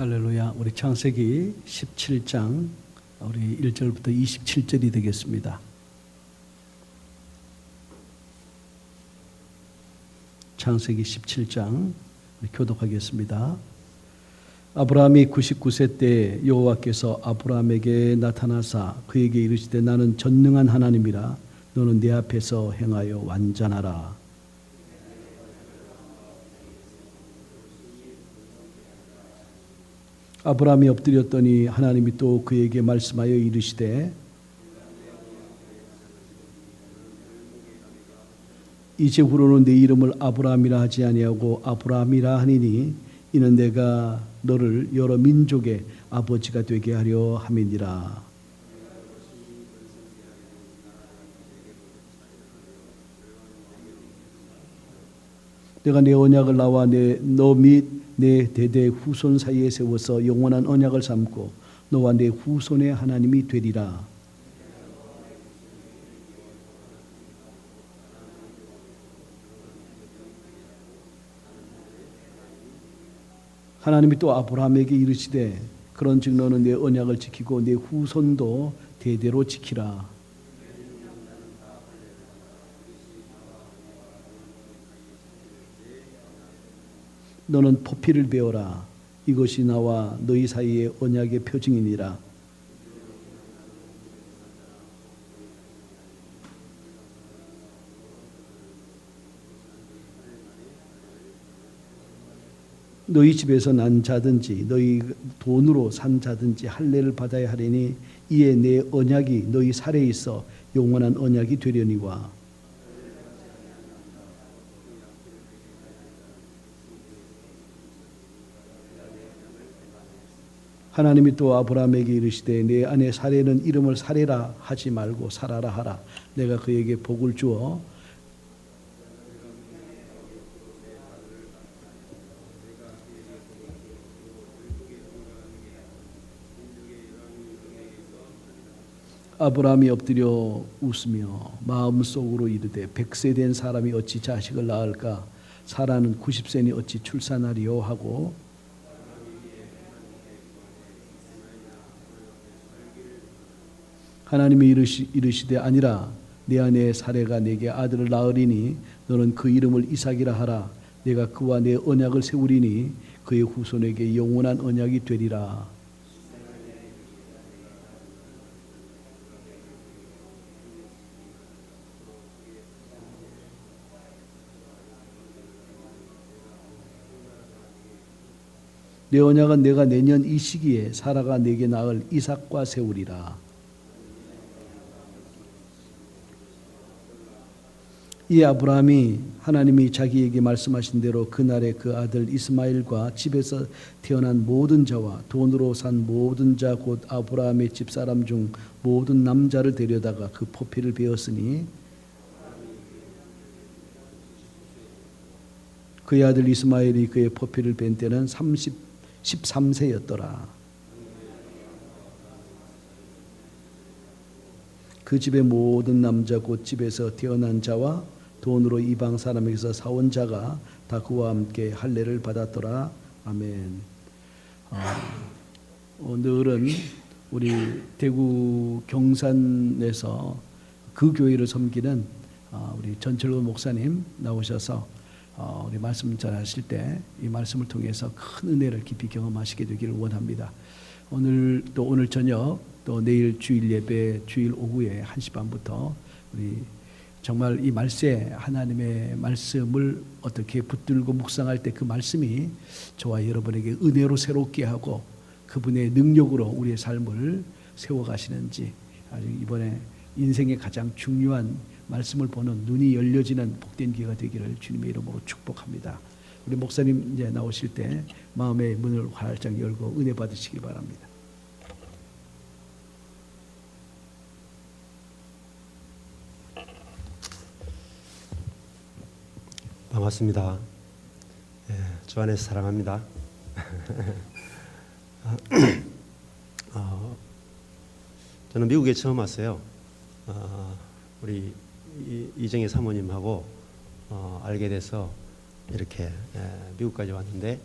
할렐루야. 우리 창세기 17장 우리 1절부터 27절이 되겠습니다. 창세기 17장 교독하겠습니다. 아브라함이 99세 때 여호와께서 아브라함에게 나타나사 그에게 이르시되 나는 전능한 하나님이라 너는 내 앞에서 행하여 완전하라. 아브라함이 엎드렸더니 하나님이 또 그에게 말씀하여 이르시되 이제후로는 내 이름을 아브라함이라 하지 아니하고 아브라함이라 하니니 이는 내가 너를 여러 민족의 아버지가 되게 하려 함이니라. 내가 내 언약을 나와 너 및 내 대대 후손 사이에 세워서 영원한 언약을 삼고 너와 내 후손의 하나님이 되리라. 하나님이 또 아브라함에게 이르시되 그런즉 너는 내 언약을 지키고 내 후손도 대대로 지키라. 너는 포피를 베어라. 이것이 나와 너희 사이의 언약의 표징이니라. 너희 집에서 난 자든지 너희 돈으로 산 자든지 할례를 받아야 하리니 이에 내 언약이 너희 살에 있어 영원한 언약이 되려니와. 하나님이 또 아브라함에게 이르시되 내 아내 사레는 이름을 사레라 하지 말고 사라라 하라. 내가 그에게 복을 주어 아브라함이 엎드려 웃으며 마음속으로 이르되 100세 된 사람이 어찌 자식을 낳을까? 사라는 90세니 어찌 출산하리요 하고 하나님이 이르시되 아니라 내 아내 사레가 내게 아들을 낳으리니 너는 그 이름을 이삭이라 하라. 내가 그와 내 언약을 세우리니 그의 후손에게 영원한 언약이 되리라. 내 언약은 내가 내년 이 시기에 사라가 내게 낳을 이삭과 세우리라. 이 아브라함이 하나님이 자기에게 말씀하신 대로 그날에 그 아들 이스마엘과 집에서 태어난 모든 자와 돈으로 산 모든 자 곧 아브라함의 집사람 중 모든 남자를 데려다가 그 포피를 베었으니 그의 아들 이스마엘이 그의 포피를 벤 때는 13세였더라. 그 집의 모든 남자 곧 집에서 태어난 자와 돈으로 이방 사람에게서 사온 자가 다 그와 함께 할례를 받았더라. 아멘. 오늘은 우리 대구 경산에서 그 교회를 섬기는 우리 전철근 목사님 나오셔서 우리 말씀 전하실 때 이 말씀을 통해서 큰 은혜를 깊이 경험하시게 되기를 원합니다. 오늘 저녁 또 내일 주일 예배 주일 오후에 1시 반부터 우리 정말 이 말세 하나님의 말씀을 어떻게 붙들고 묵상할 때 그 말씀이 저와 여러분에게 은혜로 새롭게 하고 그분의 능력으로 우리의 삶을 세워가시는지 아주 이번에 인생의 가장 중요한 말씀을 보는 눈이 열려지는 복된 기회가 되기를 주님의 이름으로 축복합니다. 우리 목사님 이제 나오실 때 마음의 문을 활짝 열고 은혜 받으시기 바랍니다. 반갑습니다. 주 안에서 사랑합니다. 저는 미국에 처음 왔어요. 우리 이정희 사모님하고 알게 돼서 이렇게 미국까지 왔는데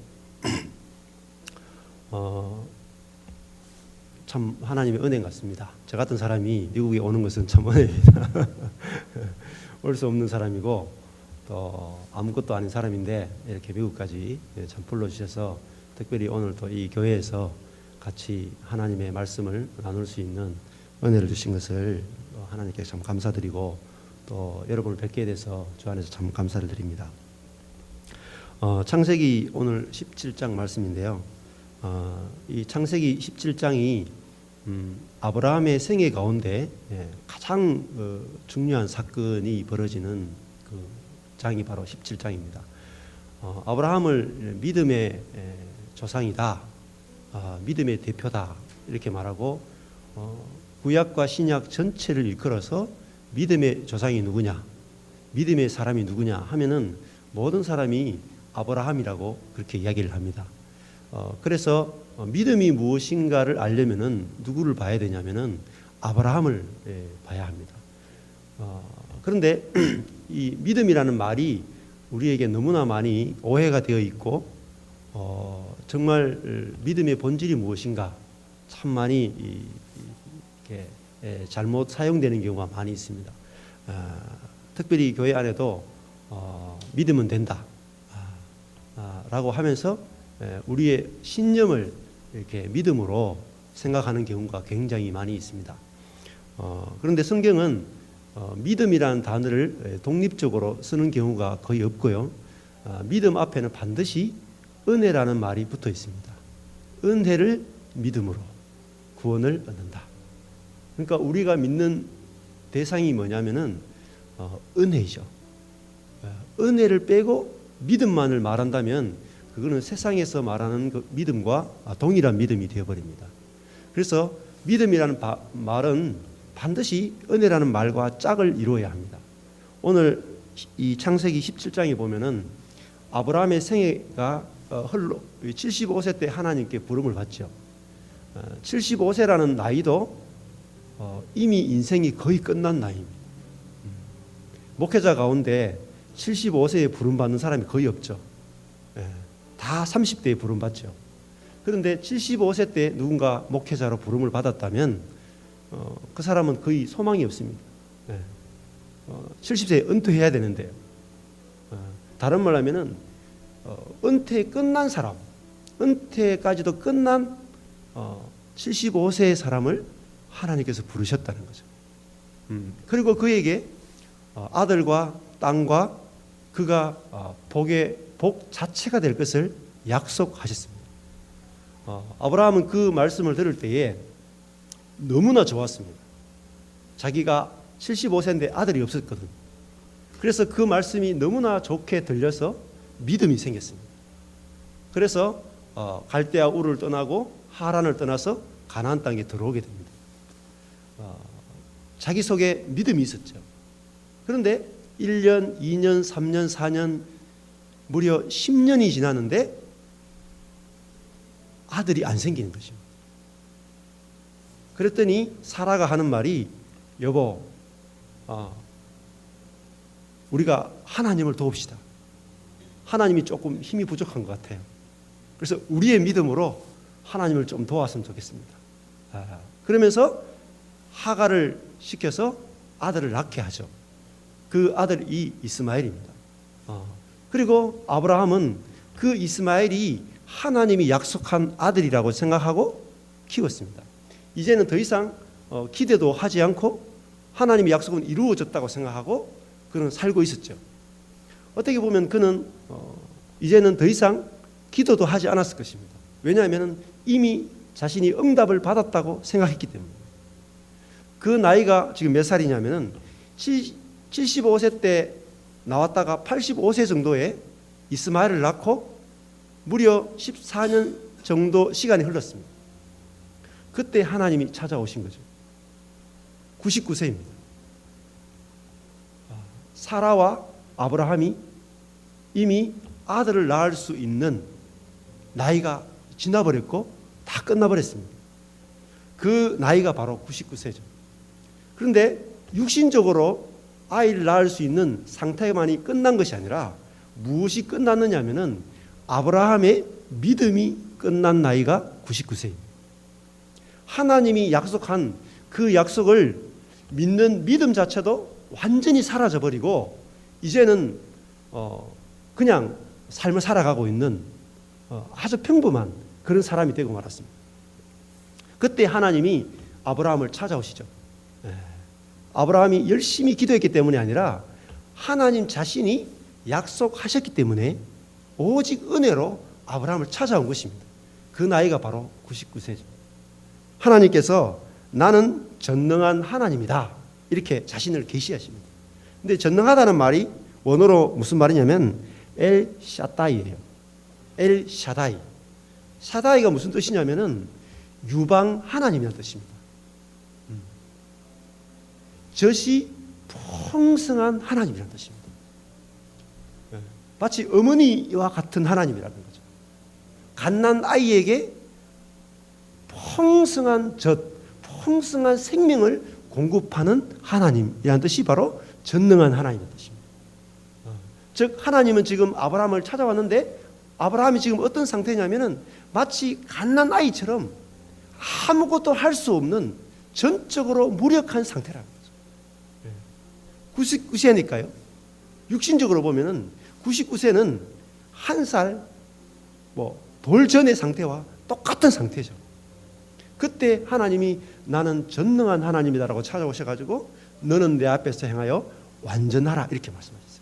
참 하나님의 은혜 같습니다. 저 같은 사람이 미국에 오는 것은 참 은혜입니다. 올 수 없는 사람이고 또 아무것도 아닌 사람인데 이렇게 미국까지 참 불러주셔서 특별히 오늘 또 이 교회에서 같이 하나님의 말씀을 나눌 수 있는 은혜를 주신 것을 하나님께 참 감사드리고 또 여러분을 뵙게 돼서 주 안에서 참 감사를 드립니다. 창세기 오늘 17장 말씀인데요. 이 창세기 17장이 아브라함의 생애 가운데 가장 중요한 사건이 벌어지는 그 장이 바로 17장입니다. 아브라함을 믿음의 조상이다, 믿음의 대표다 이렇게 말하고 구약과 신약 전체를 일컬어서 믿음의 조상이 누구냐, 믿음의 사람이 누구냐 하면은 모든 사람이 아브라함이라고 그렇게 이야기를 합니다. 그래서 믿음이 무엇인가를 알려면은 누구를 봐야 되냐면은 아브라함을 봐야 합니다. 그런데 이 믿음이라는 말이 우리에게 너무나 많이 오해가 되어 있고 정말 믿음의 본질이 무엇인가 참 많이 이렇게 잘못 사용되는 경우가 많이 있습니다. 특별히 교회 안에도 믿으면 된다 라고 하면서 우리의 신념을 이렇게 믿음으로 생각하는 경우가 굉장히 많이 있습니다. 그런데 성경은 믿음이라는 단어를 독립적으로 쓰는 경우가 거의 없고요. 믿음 앞에는 반드시 은혜라는 말이 붙어 있습니다. 은혜를 믿음으로 구원을 얻는다. 그러니까 우리가 믿는 대상이 뭐냐면은 은혜이죠. 은혜를 빼고 믿음만을 말한다면 그거는 세상에서 말하는 그 믿음과 동일한 믿음이 되어버립니다. 그래서 믿음이라는 말은 반드시 은혜라는 말과 짝을 이루어야 합니다. 오늘 이 창세기 17장에 보면은 아브라함의 생애가 75세 때 하나님께 부름을 받죠. 75세라는 나이도 이미 인생이 거의 끝난 나이입니다. 목회자 가운데 75세에 부름받는 사람이 거의 없죠. 다 30대에 부름받죠. 그런데 75세 때 누군가 목회자로 부름을 받았다면 그 사람은 거의 소망이 없습니다. 70세에 은퇴해야 되는데요. 다른 말로 하면은 은퇴 끝난 사람, 은퇴까지도 끝난 75세의 사람을 하나님께서 부르셨다는 거죠. 그리고 그에게 아들과 땅과 그가 복 자체가 될 것을 약속하셨습니다. 아브라함은 그 말씀을 들을 때에 너무나 좋았습니다. 자기가 75세인데 아들이 없었거든. 그래서 그 말씀이 너무나 좋게 들려서 믿음이 생겼습니다. 그래서 갈대아 우르를 떠나고 하란을 떠나서 가나안 땅에 들어오게 됩니다. 자기 속에 믿음이 있었죠. 그런데 1년, 2년, 3년, 4년 무려 10년이 지났는데 아들이 안 생기는 것입니다. 그랬더니 사라가 하는 말이 여보, 우리가 하나님을 도웁시다. 하나님이 조금 힘이 부족한 것 같아요. 그래서 우리의 믿음으로 하나님을 좀 도왔으면 좋겠습니다. 그러면서 하가를 시켜서 아들을 낳게 하죠. 그 아들이 이스마엘입니다. 그리고 아브라함은 그 이스마엘이 하나님이 약속한 아들이라고 생각하고 키웠습니다. 이제는 더 이상 기대도 하지 않고 하나님의 약속은 이루어졌다고 생각하고 그는 살고 있었죠. 어떻게 보면 그는 이제는 더 이상 기도도 하지 않았을 것입니다. 왜냐하면 이미 자신이 응답을 받았다고 생각했기 때문에. 그 나이가 지금 몇 살이냐면은 75세 때 나왔다가 85세 정도에 이스마엘을 낳고 무려 14년 정도 시간이 흘렀습니다. 그때 하나님이 찾아오신 거죠. 99세입니다. 사라와 아브라함이 이미 아들을 낳을 수 있는 나이가 지나버렸고 다 끝나버렸습니다. 그 나이가 바로 99세죠. 그런데 육신적으로 아이를 낳을 수 있는 상태만이 끝난 것이 아니라 무엇이 끝났느냐 하면은 아브라함의 믿음이 끝난 나이가 99세입니다. 하나님이 약속한 그 약속을 믿는 믿음 자체도 완전히 사라져버리고 이제는 그냥 삶을 살아가고 있는 아주 평범한 그런 사람이 되고 말았습니다. 그때 하나님이 아브라함을 찾아오시죠. 아브라함이 열심히 기도했기 때문이 아니라 하나님 자신이 약속하셨기 때문에 오직 은혜로 아브라함을 찾아온 것입니다. 그 나이가 바로 99세죠. 하나님께서 나는 전능한 하나님이다 이렇게 자신을 계시하십니다. 근데 전능하다는 말이 원어로 무슨 말이냐면 엘 샤다이예요. 엘 샤다이. 샤다이가 무슨 뜻이냐면은 유방 하나님이라는 뜻입니다. 젖이 풍성한 하나님이라는 뜻입니다. 마치 어머니와 같은 하나님이라는 거죠. 갓난 아이에게 풍성한 젖, 풍성한 생명을 공급하는 하나님이라는 뜻이 바로 전능한 하나님의 뜻입니다. 즉 하나님은 지금 아브라함을 찾아왔는데 아브라함이 지금 어떤 상태냐면은 마치 갓난 아이처럼 아무것도 할 수 없는 전적으로 무력한 상태라는 거죠. 99세니까요. 육신적으로 보면은 99세는 한 살 돌 전의 상태와 똑같은 상태죠. 그때 하나님이 나는 전능한 하나님이다라고 찾아오셔가지고 너는 내 앞에서 행하여 완전하라 이렇게 말씀하셨어요.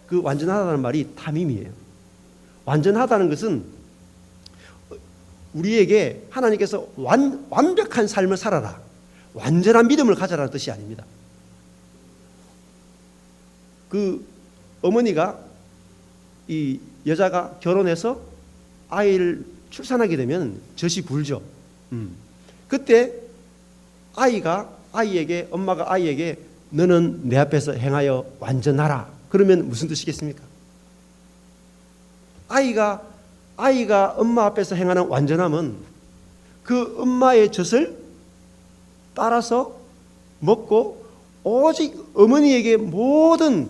그 완전하다는 말이 타밈이에요. 완전하다는 것은 우리에게 하나님께서 완벽한 삶을 살아라, 완전한 믿음을 가져라는 뜻이 아닙니다. 그 어머니가 이 여자가 결혼해서 아이를 출산하게 되면 젖이 불죠. 그때 엄마가 아이에게 너는 내 앞에서 행하여 완전하라. 그러면 무슨 뜻이겠습니까? 아이가 엄마 앞에서 행하는 완전함은 그 엄마의 젖을 따라서 먹고 오직 어머니에게 모든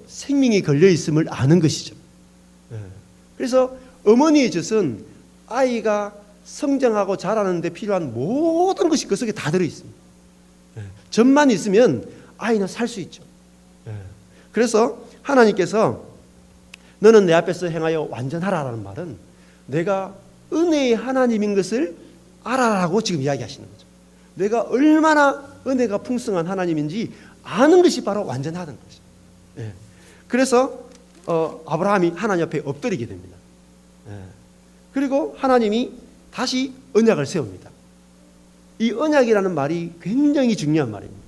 생명이 걸려 있음을 아는 것이죠. 그래서 어머니의 젖은 아이가 성장하고 자라는 데 필요한 모든 것이 그 속에 다 들어 있습니다. 젖만 있으면 아이는 살 수 있죠. 그래서 하나님께서 너는 내 앞에서 행하여 완전하라라는 말은 내가 은혜의 하나님인 것을 알아라고 지금 이야기하시는 거죠. 내가 얼마나 은혜가 풍성한 하나님인지 아는 것이 바로 완전하다는 거죠. 그래서 아브라함이 하나님 앞에 엎드리게 됩니다. 그리고 하나님이 다시 언약을 세웁니다. 이 언약이라는 말이 굉장히 중요한 말입니다.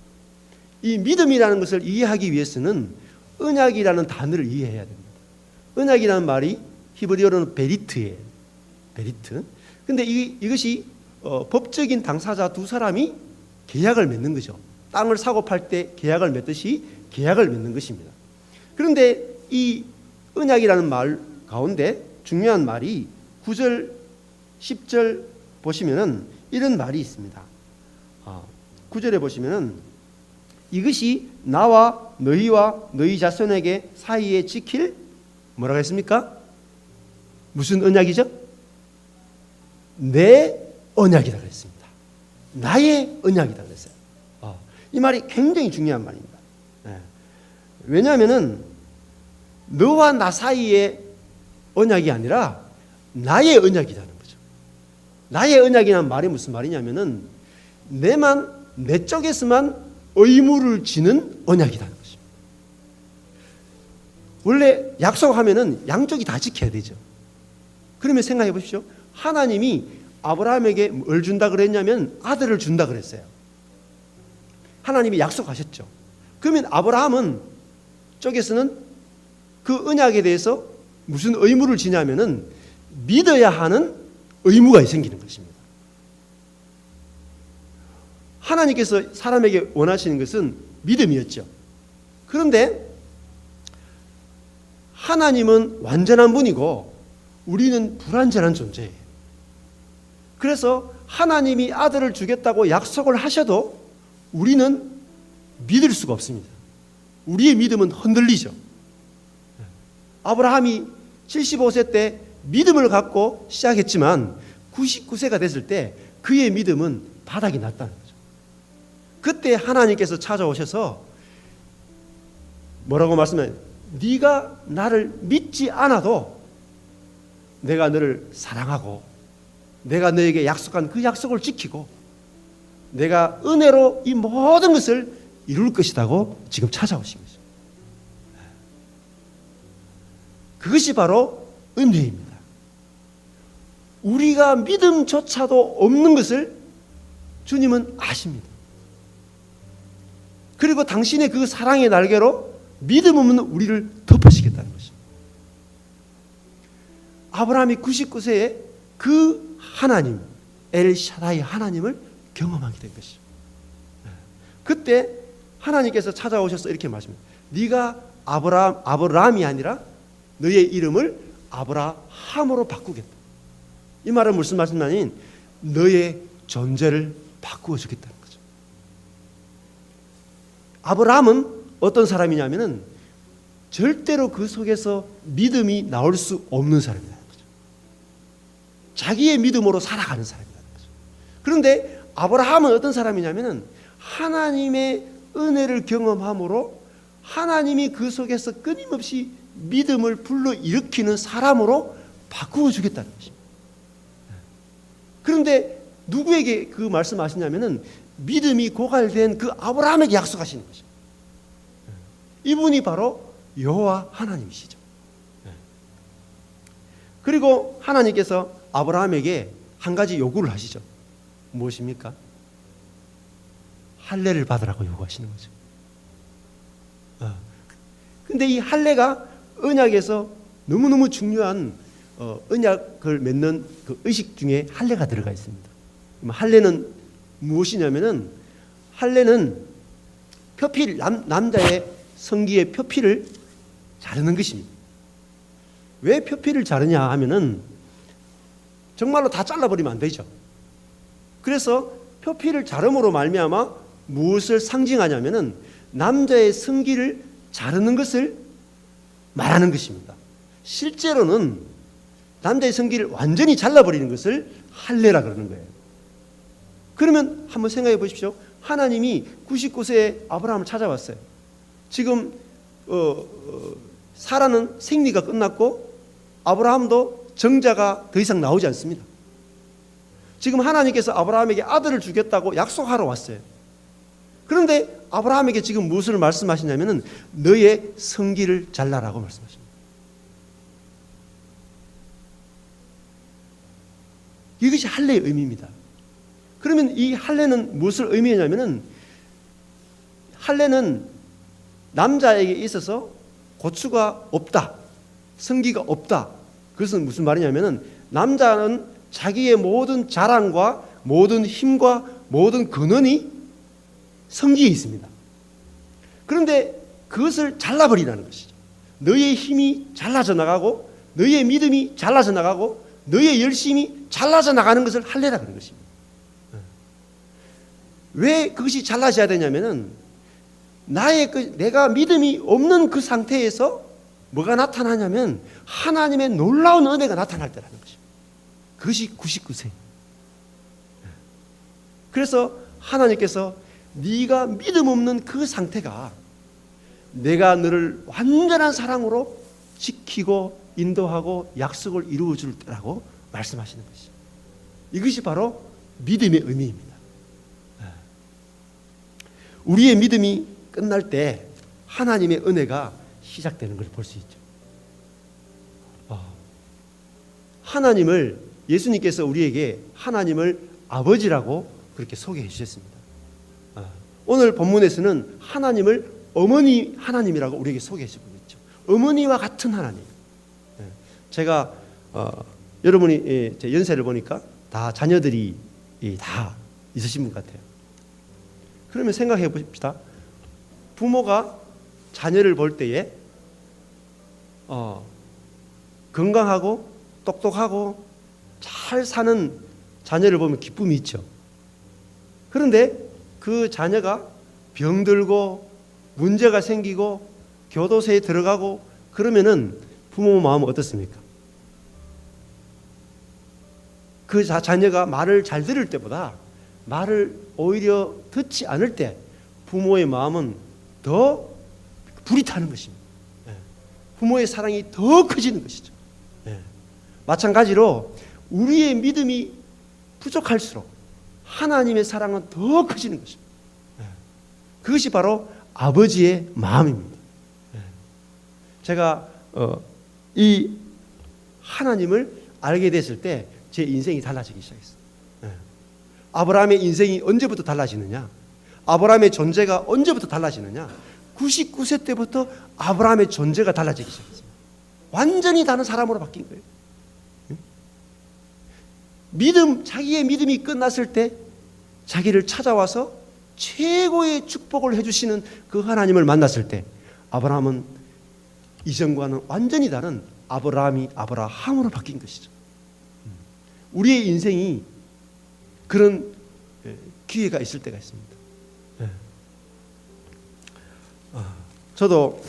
이 믿음이라는 것을 이해하기 위해서는 언약이라는 단어를 이해해야 됩니다. 언약이라는 말이 히브리어로는 베리트예요. 베리트. 근데 이것이 법적인 당사자 두 사람이 계약을 맺는 거죠. 땅을 사고 팔 때 계약을 맺듯이 계약을 맺는 것입니다. 그런데 이 언약이라는 말 가운데 중요한 말이 9절, 10절 보시면은 이런 말이 있습니다. 9절에 보시면은 이것이 나와 너희와 너희 자손에게 사이에 지킬 뭐라고 했습니까? 무슨 언약이죠? 내 언약이다 그랬습니다. 나의 언약이다 그랬어요. 이 말이 굉장히 중요한 말입니다. 왜냐하면은 너와 나 사이의 언약이 아니라 나의 언약이라는 거죠. 나의 언약이라는 말이 무슨 말이냐면은 내 쪽에서만 의무를 지는 언약이라는 것입니다. 원래 약속하면은 양쪽이 다 지켜야 되죠. 그러면 생각해 보십시오. 하나님이 아브라함에게 뭘 준다 그랬냐면 아들을 준다 그랬어요. 하나님이 약속하셨죠. 그러면 아브라함은 쪽에서는 그 언약에 대해서 무슨 의무를 지냐면은 믿어야 하는 의무가 생기는 것입니다. 하나님께서 사람에게 원하시는 것은 믿음이었죠. 그런데 하나님은 완전한 분이고 우리는 불완전한 존재예요. 그래서 하나님이 아들을 주겠다고 약속을 하셔도 우리는 믿을 수가 없습니다. 우리의 믿음은 흔들리죠. 아브라함이 75세 때 믿음을 갖고 시작했지만 99세가 됐을 때 그의 믿음은 바닥이 났다는 거죠. 그때 하나님께서 찾아오셔서 뭐라고 말씀해요? 네가 나를 믿지 않아도 내가 너를 사랑하고 내가 너에게 약속한 그 약속을 지키고 내가 은혜로 이 모든 것을 이룰 것이라고 지금 찾아오신 거죠. 그것이 바로 은혜입니다. 우리가 믿음조차도 없는 것을 주님은 아십니다. 그리고 당신의 그 사랑의 날개로 믿음 없는 우리를 덮으시겠다는 것입니다. 아브라함이 99세에 그 하나님, 엘샤다이 하나님을 경험하게 된 것이죠. 그때 하나님께서 찾아오셔서 이렇게 말씀합니다. 네가 아브라함이 아니라 너의 이름을 아브라함으로 바꾸겠다. 이 말은 무슨 말씀이냐면 너의 존재를 바꾸어 주겠다는 거죠. 아브라함은 어떤 사람이냐면은 절대로 그 속에서 믿음이 나올 수 없는 사람이라는 거죠. 자기의 믿음으로 살아가는 사람이라는 거죠. 그런데 아브라함은 어떤 사람이냐면은 하나님의 은혜를 경험함으로 하나님이 그 속에서 끊임없이 믿음을 불러일으키는 사람으로 바꾸어 주겠다는 것입니다. 그런데 누구에게 그 말씀하시냐면은 믿음이 고갈된 그 아브라함에게 약속하시는 거죠. 이분이 바로 여호와 하나님이시죠. 그리고 하나님께서 아브라함에게 한 가지 요구를 하시죠. 무엇입니까? 할례를 받으라고 요구하시는 거죠. 근데 이 할례가 언약에서 너무너무 중요한 언약을 맺는 그 의식 중에 할례가 들어가 있습니다. 할례는 무엇이냐면은 할례는 표피를 남자의 성기의 표피를 자르는 것입니다. 왜 표피를 자르냐 하면은 정말로 다 잘라버리면 안 되죠. 그래서 표피를 자름으로 말미암아 무엇을 상징하냐면은 남자의 성기를 자르는 것을 말하는 것입니다. 실제로는 남자의 성기를 완전히 잘라버리는 것을 할례라 그러는 거예요. 그러면 한번 생각해 보십시오. 하나님이 99세에 아브라함을 찾아왔어요. 지금 사라는 생리가 끝났고 아브라함도 정자가 더 이상 나오지 않습니다. 지금 하나님께서 아브라함에게 아들을 주겠다고 약속하러 왔어요. 그런데 아브라함에게 지금 무엇을 말씀하시냐면은 너의 성기를 잘라라고 말씀하십니다. 이것이 할례의 의미입니다. 그러면 이 할례는 무엇을 의미하냐면은 할례는 남자에게 있어서 고추가 없다, 성기가 없다. 그것은 무슨 말이냐면은 남자는 자기의 모든 자랑과 모든 힘과 모든 근원이 성기에 있습니다. 그런데 그것을 잘라버리라는 것이죠. 너의 힘이 잘라져 나가고 너의 믿음이 잘라져 나가고 너의 열심이 잘라져 나가는 것을 할례라 그런 것입니다. 왜 그것이 잘라져야 되냐면은 내가 믿음이 없는 그 상태에서 뭐가 나타나냐면 하나님의 놀라운 은혜가 나타날 때라는 것입니다. 그것이 99세. 그래서 하나님께서 네가 믿음 없는 그 상태가 내가 너를 완전한 사랑으로 지키고 인도하고 약속을 이루어 줄 때라고 말씀하시는 것이죠. 이것이 바로 믿음의 의미입니다. 우리의 믿음이 끝날 때 하나님의 은혜가 시작되는 걸 볼 수 있죠. 하나님을 예수님께서 우리에게 하나님을 아버지라고 그렇게 소개해 주셨습니다. 오늘 본문에서는 하나님을 어머니 하나님이라고 우리에게 소개해 주고 있죠. 어머니와 같은 하나님. 제가 여러분이 제 연세를 보니까 다 자녀들이 다 있으신 분 같아요. 그러면 생각해 봅시다. 부모가 자녀를 볼 때에 건강하고 똑똑하고 잘 사는 자녀를 보면 기쁨이 있죠. 그런데 그 자녀가 병들고 문제가 생기고 교도소에 들어가고 그러면은 부모 마음은 어떻습니까? 그 자녀가 말을 잘 들을 때보다 말을 오히려 듣지 않을 때 부모의 마음은 더 불이 타는 것입니다. 부모의 사랑이 더 커지는 것이죠. 마찬가지로 우리의 믿음이 부족할수록 하나님의 사랑은 더 커지는 것입니다. 그것이 바로 아버지의 마음입니다. 제가 이 하나님을 알게 됐을 때 제 인생이 달라지기 시작했어요. 아브라함의 인생이 언제부터 달라지느냐? 아브라함의 존재가 언제부터 달라지느냐? 99세 때부터 아브라함의 존재가 달라지기 시작했습니다. 완전히 다른 사람으로 바뀐 거예요. 자기의 믿음이 끝났을 때 자기를 찾아와서 최고의 축복을 해주시는 그 하나님을 만났을 때 아브라함은 이전과는 완전히 다른 아브라함이 아브라함으로 바뀐 것이죠. 우리의 인생이 그런 기회가 있을 때가 있습니다. 저도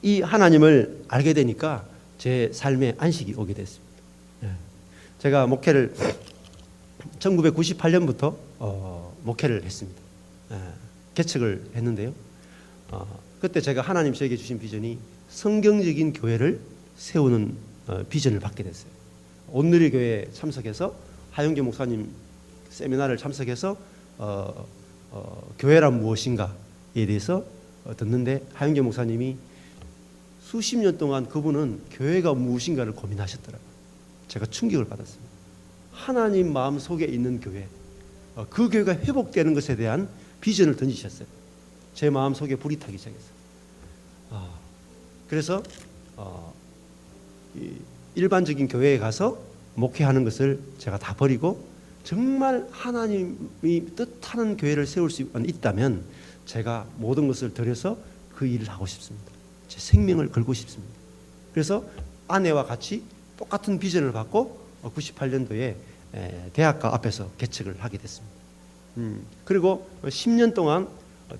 이 하나님을 알게 되니까 제 삶에 안식이 오게 됐습니다. 제가 목회를 1998년부터 목회를 했습니다. 개척을 했는데요. 그때 제가 하나님 저에게 주신 비전이 성경적인 교회를 세우는 비전을 받게 됐어요. 온누리 교회에 참석해서 하영규 목사님 세미나를 참석해서 교회란 무엇인가에 대해서 듣는데 하영규 목사님이 수십 년 동안 그분은 교회가 무엇인가를 고민하셨더라고요. 제가 충격을 받았습니다. 하나님 마음 속에 있는 교회, 그 교회가 회복되는 것에 대한 비전을 던지셨어요. 제 마음 속에 불이 타기 시작했어요. 그래서 일반적인 교회에 가서 목회하는 것을 제가 다 버리고 정말 하나님이 뜻하는 교회를 세울 수 있다면 제가 모든 것을 들여서 그 일을 하고 싶습니다. 제 생명을 걸고 싶습니다. 그래서 아내와 같이 똑같은 비전을 받고 98년도에 대학가 앞에서 개척을 하게 됐습니다. 그리고 10년 동안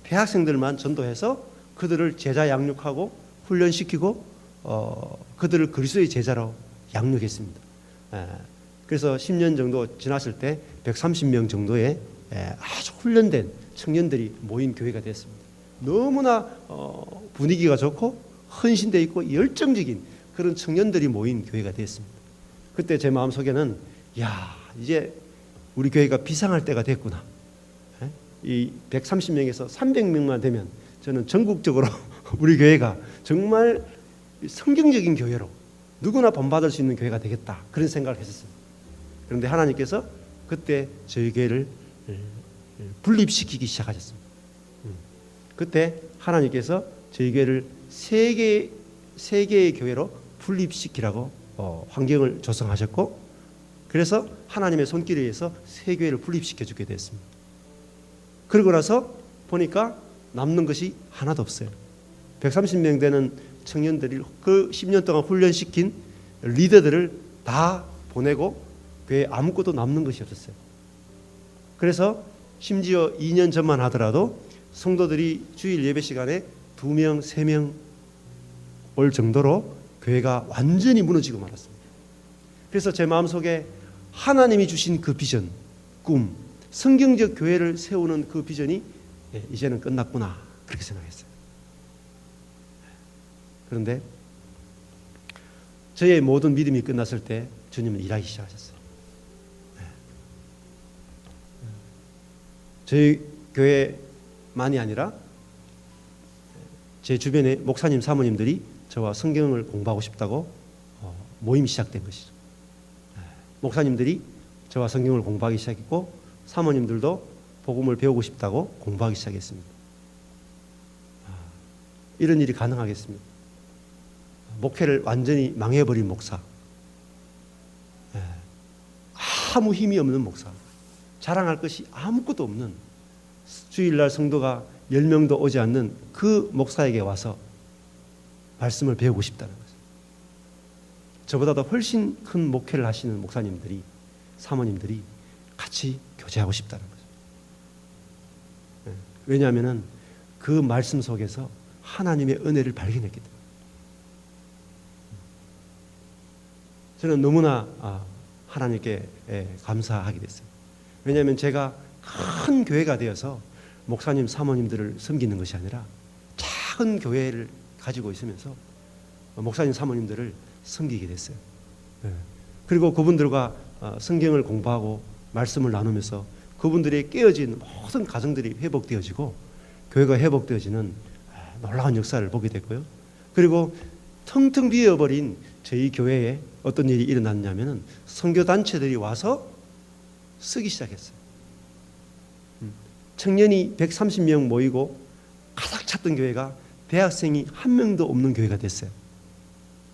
대학생들만 전도해서 그들을 제자 양육하고 훈련시키고 그들을 그리스도의 제자로 양육했습니다. 그래서 10년 정도 지났을 때 130명 정도의 아주 훈련된 청년들이 모인 교회가 됐습니다. 너무나 분위기가 좋고 헌신되어 있고 열정적인 그런 청년들이 모인 교회가 됐습니다. 그때 제 마음속에는 이제 우리 교회가 비상할 때가 됐구나. 이 130명에서 300명만 되면 저는 전국적으로 우리 교회가 정말 성경적인 교회로 누구나 본받을 수 있는 교회가 되겠다. 그런 생각을 했었습니다. 그런데 하나님께서 그때 저희 교회를 분립시키기 시작하셨습니다. 그때 하나님께서 저희 교회를 세 개의 교회로 분립시키라고 환경을 조성하셨고, 그래서 하나님의 손길에 의해서 세 교회를 분립시켜주게 됐습니다. 그러고 나서 보니까 남는 것이 하나도 없어요. 130명 되는 청년들이 그 10년 동안 훈련시킨 리더들을 다 보내고 교회에 아무것도 남는 것이 없었어요. 그래서 심지어 2년 전만 하더라도 성도들이 주일 예배 시간에 2명, 3명 올 정도로 교회가 완전히 무너지고 말았습니다. 그래서 제 마음속에 하나님이 주신 그 비전, 꿈, 성경적 교회를 세우는 그 비전이 이제는 끝났구나, 그렇게 생각했어요. 그런데 저의 모든 믿음이 끝났을 때 주님은 일하기 시작하셨어요. 저희 교회만이 아니라 제 주변의 목사님, 사모님들이 저와 성경을 공부하고 싶다고 모임이 시작된 것이죠. 목사님들이 저와 성경을 공부하기 시작했고 사모님들도 복음을 배우고 싶다고 공부하기 시작했습니다. 이런 일이 가능하겠습니까? 목회를 완전히 망해버린 목사, 아무 힘이 없는 목사, 자랑할 것이 아무것도 없는, 주일날 성도가 10명도 오지 않는 그 목사에게 와서 말씀을 배우고 싶다는 거죠. 저보다도 훨씬 큰 목회를 하시는 목사님들이, 사모님들이 같이 교제하고 싶다는 거죠. 왜냐하면 그 말씀 속에서 하나님의 은혜를 발견했기 때문에. 저는 너무나 하나님께 감사하게 됐어요. 왜냐하면 제가 큰 교회가 되어서 목사님, 사모님들을 섬기는 것이 아니라 작은 교회를 가지고 있으면서 목사님, 사모님들을 섬기게 됐어요. 그리고 그분들과 성경을 공부하고 말씀을 나누면서 그분들의 깨어진 모든 가정들이 회복되어지고 교회가 회복되어지는 놀라운 역사를 보게 됐고요. 그리고 텅텅 비어버린 저희 교회에 어떤 일이 일어났냐면은 선교단체들이 와서 쓰기 시작했어요. 청년이 130명 모이고 가득 찼던 교회가 대학생이 한 명도 없는 교회가 됐어요.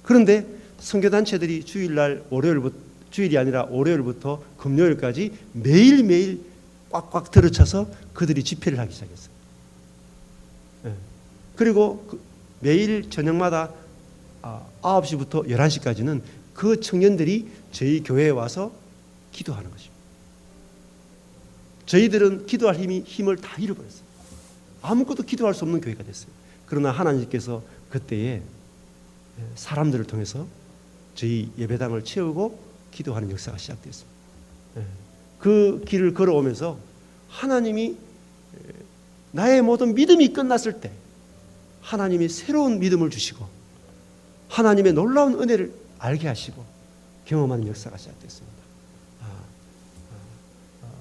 그런데 선교단체들이 주일이 아니라 월요일부터 금요일까지 매일매일 꽉꽉 들어차서 그들이 집회를 하기 시작했어요. 그리고 매일 저녁마다 9시부터 11시까지는 그 청년들이 저희 교회에 와서 기도하는 것입니다. 저희들은 기도할 힘을 다 잃어버렸어요. 아무것도 기도할 수 없는 교회가 됐어요. 그러나 하나님께서 그때에 사람들을 통해서 저희 예배당을 채우고 기도하는 역사가 시작됐습니다. 그 길을 걸어오면서 하나님이 나의 모든 믿음이 끝났을 때 하나님이 새로운 믿음을 주시고 하나님의 놀라운 은혜를 알게 하시고 경험하는 역사가 시작됐습니다.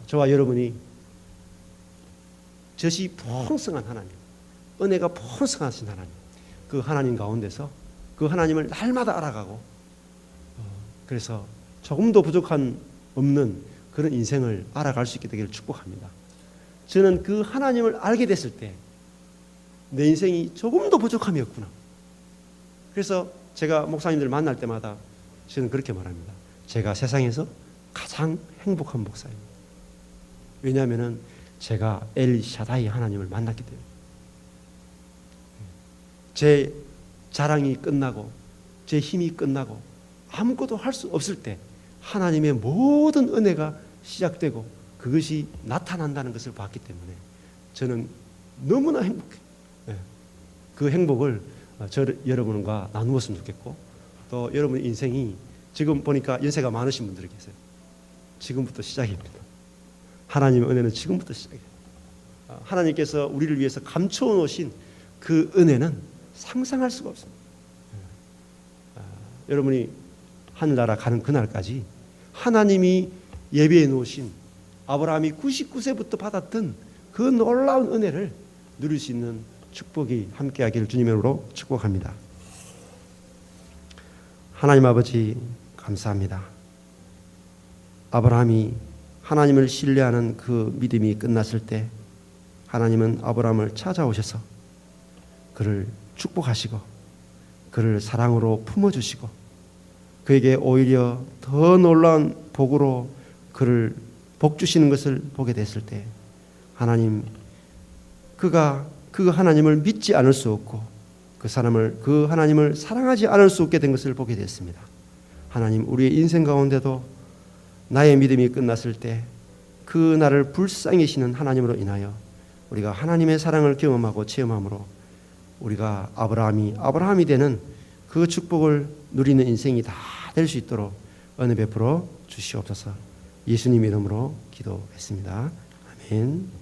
저와 여러분이 젖이 풍성한 하나님, 은혜가 풍성하신 하나님, 그 하나님 가운데서 그 하나님을 날마다 알아가고 그래서 조금도 부족한 없는 그런 인생을 알아갈 수 있게 되기를 축복합니다. 저는 그 하나님을 알게 됐을 때 내 인생이 조금도 부족함이 없구나. 그래서 제가 목사님들 만날 때마다 저는 그렇게 말합니다. 제가 세상에서 가장 행복한 목사입니다. 왜냐하면 제가 엘샤다이 하나님을 만났기 때문에 제 자랑이 끝나고 제 힘이 끝나고 아무것도 할 수 없을 때 하나님의 모든 은혜가 시작되고 그것이 나타난다는 것을 봤기 때문에 저는 너무나 행복해요. 그 행복을 여러분과 나누었으면 좋겠고 또 여러분의 인생이 지금 보니까 연세가 많으신 분들이 계세요. 지금부터 시작입니다. 하나님의 은혜는 지금부터 시작이에요. 하나님께서 우리를 위해서 감춰 놓으신 그 은혜는 상상할 수가 없습니다. 여러분이 하늘나라 가는 그날까지 하나님이 예비해 놓으신 아브라함이 99세부터 받았던 그 놀라운 은혜를 누릴 수 있는 축복이 함께하기를 주님의 이름으로 축복합니다. 하나님 아버지 감사합니다. 아브라함이 하나님을 신뢰하는 그 믿음이 끝났을 때 하나님은 아브라함을 찾아오셔서 그를 축복하시고 그를 사랑으로 품어주시고 그에게 오히려 더 놀라운 복으로 그를 복 주시는 것을 보게 됐을 때 하나님 그가 그 하나님을 믿지 않을 수 없고 그 하나님을 사랑하지 않을 수 없게 된 것을 보게 됐습니다. 하나님 우리의 인생 가운데도 나의 믿음이 끝났을 때 그 나를 불쌍히 여기시는 하나님으로 인하여 우리가 하나님의 사랑을 경험하고 체험함으로 우리가 아브라함이 되는 그 축복을 누리는 인생이 다 될 수 있도록 은혜 베풀어 주시옵소서. 예수님 이름으로 기도했습니다. 아멘.